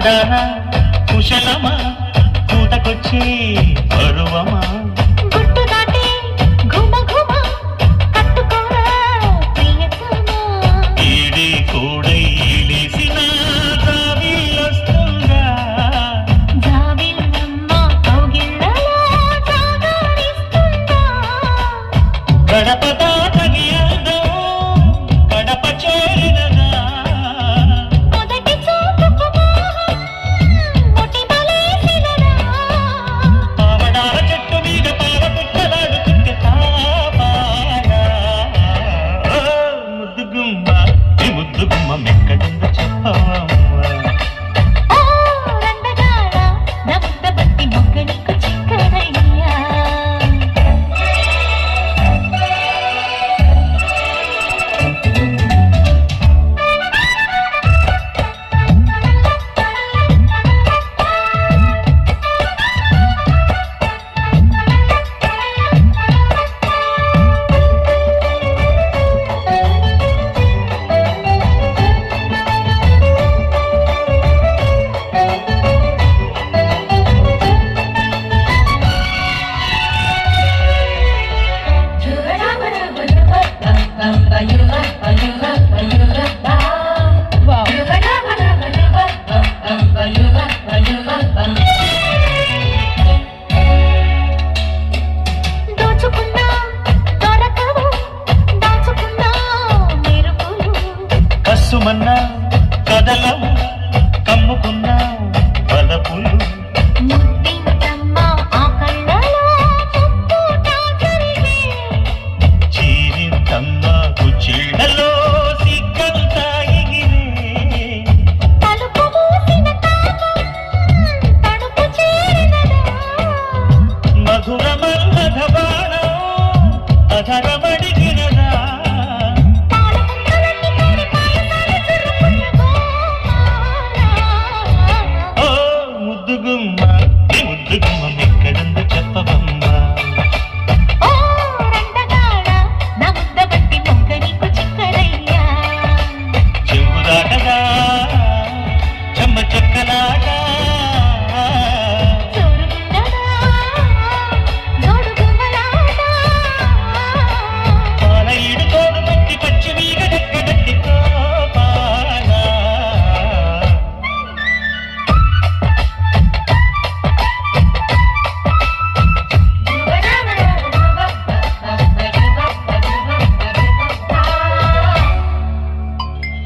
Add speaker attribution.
Speaker 1: చిన్నదాన కుశలమా కూతకొచ్చే పరువమా
Speaker 2: గుట్టు దాటి ఘుమ ఘుమ కట్టుకోరా ప్రియతమా
Speaker 1: ఈడి కూడై లేసిన జాబిలొస్తుందా
Speaker 2: జాబిల్లమ్మ కౌగిళ్ళలో జాగారిస్తుందా
Speaker 1: గడప దాటని అందం గడప చేరినదా
Speaker 2: మొదటి చూపుకు మోహం ముటి బలేసినదా
Speaker 1: పావడాల చెట్టు మీద పాల పిట్టలాడుతుంటే తాపాడా ముద్దుగుమ్మ ఈ ముద్దుగుమ్మ మెక్కడుందో చెప్పవమ్మా
Speaker 2: ఓ రందగాడ నా ముద్ద బట్టి మొగ్గనికి చిక్కరయ్యా You